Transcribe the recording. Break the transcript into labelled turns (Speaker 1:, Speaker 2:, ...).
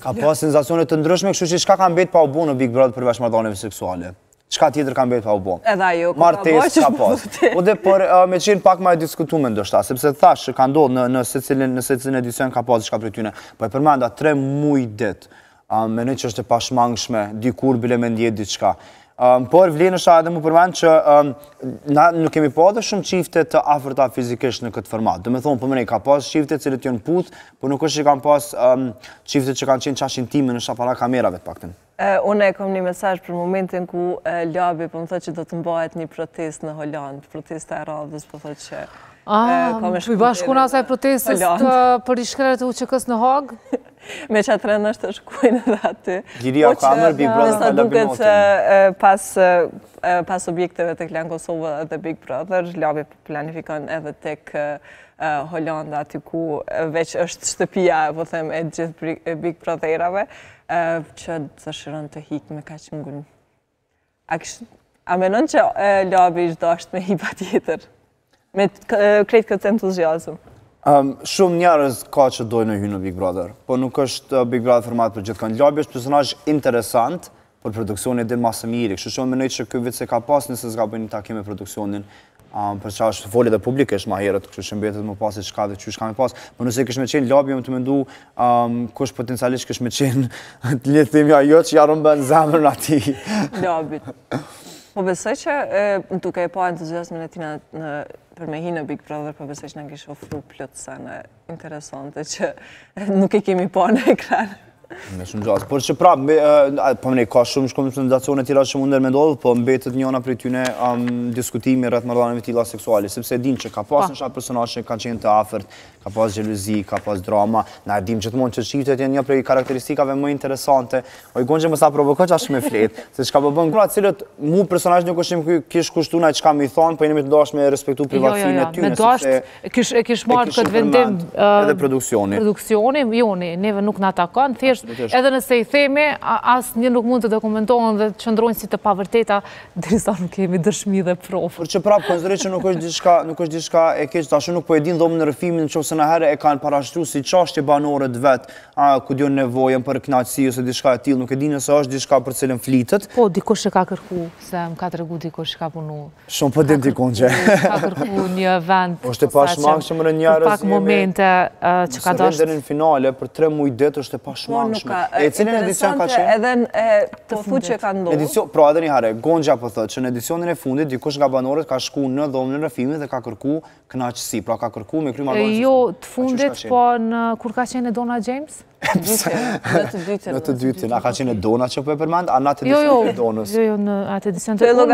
Speaker 1: Ka pas senzacione të ndryshme, kështu që çka ka mbet pa u bë në Big Brother përveç marrëdhënieve seksuale? Çka tjetër ka mbet pa u bë?
Speaker 2: Edhe ajo
Speaker 1: martesë ka pas. Po dhe por me qenë pak më e diskutuar ndoshta, sepse thash që ka ndodhur në secilin edicion ka pas diçka prej tyre. Po e përmenda 3 muaj det. Mendoj që është e pashmangshme, dikur bile me ndjet diçka. Por vlen është edhe më përmend që na nuk kemi pa edhe shumë çifte të afërta fizikisht në këtë format. Do të thonë po ka pas çifte që janë puth, por nuk është që kanë pas çifte që kanë qenë çash intime në para kamerave të paktën.
Speaker 2: Unë e kam një mesazh për momentin ku Labi po më thotë që do të mbahet një protestë në Holand, protesta e radhës, po thotë që
Speaker 3: i bashkuna asaj protestës për rishkret e UÇK-s në Hagë?
Speaker 2: Me që atërën është të shkujnë edhe aty.
Speaker 1: Liria ka mërë Big Brother ka
Speaker 2: duket pas objekteve të Klan Kosovë dhe Big Brother, Labi planifikon edhe tek Holanda, aty ku veç është shtëpia, po them, e gjithë Big Brotherave, që dëshiron të hik me kaq ngunë. A menon që Labi ishtë dashtë me hipa tjetër? Me krejt këtë entuziasm?
Speaker 1: Shumë njerëz ka që dojnë në hy në Big Brother, po nuk është Big Brother format për gjithë. Labi është personazh interesant, por produksioni dhe masë miri. Kështu që mendoj që ky vit se ka pas nëse s'ka bënë një takim me produksionin, për çfarë është folë edhe publikisht më herët, kështu që mbetet më pas se çka dhe çysh ka më pas. Po nëse kish më qenë Labi, më të mendu kush potencialisht kish më qenë të le të themi ajo që ja rrëmben zemrën atij.
Speaker 2: Labit. Po besoj që duke e pa entuziazmin e tina për me hi në Big Brother, po besoj që në kishë ofru plot sene interesante që nuk e kemi pa në ekran.
Speaker 1: Me shumë gjasë. Por që prapë, po mënej, ka shumë shkoncentracione tjera që mundër me ndodhë, po mbetet njëna prej tyne diskutimi rreth marrëdhënieve tilla seksuale, sepse din që ka pas në shatë personazhe që kanë qenë të afërt, ka pas xhelozi, ka pas drama, na e dim gjithmonë që çiftet janë një prej karakteristikave më interesante. O i Gonxhe mos sa provokoj çash me flet, se çka po bën gra, të cilët mu personazh nuk është kish kushtuar çka më i thon, po jemi të dashur me respektu privatësinë e tyre.
Speaker 3: Me dashur kish marrë këtë vendim
Speaker 1: edhe produksioni.
Speaker 3: Produksioni joni, neve nuk na takon, edhe nëse i themi, asnjë nuk mund të dokumentohen dhe të qëndrojnë si të pavërteta, derisa nuk kemi dëshmi dhe provë.
Speaker 1: Por që prapë konsideroj që nuk është diçka e keq, tash nuk po e din dhomën e rrëfimit, nëse në herë e kanë parashtruar si çështje banorët vet, ku diun nevojën për kënaqësi ose diçka e tillë, nuk e di nëse është diçka për cilën flitet.
Speaker 3: Po dikush e ka kërku, se më ka tregu dikush ka punu.
Speaker 1: Shumë po dem ti Gonxhe.
Speaker 3: Ka kërku një event.
Speaker 1: Është e pashmangshme në njerëz.
Speaker 3: Pak momente që ka dashur.
Speaker 1: Deri në finale për 3 muaj det është e pashmangshme. E cilën edicion ka qenë?
Speaker 2: Edhe të fundit që ka ndodhur.
Speaker 1: Pra edhe një herë, Gonxha po thotë që në edicionin e fundit dikush nga banorët ka shkuar në dhomën e rrëfimit dhe ka kërku kënaqësi, pra ka kërku me kry marrëdhënie.
Speaker 3: Jo, të fundit, po kur ka qenë Dona James?
Speaker 2: Në të dytën.
Speaker 1: A ka qenë Dona që po e përmend, a në atë edicionin e Donës?
Speaker 3: Jo, në atë edicionin e Donës.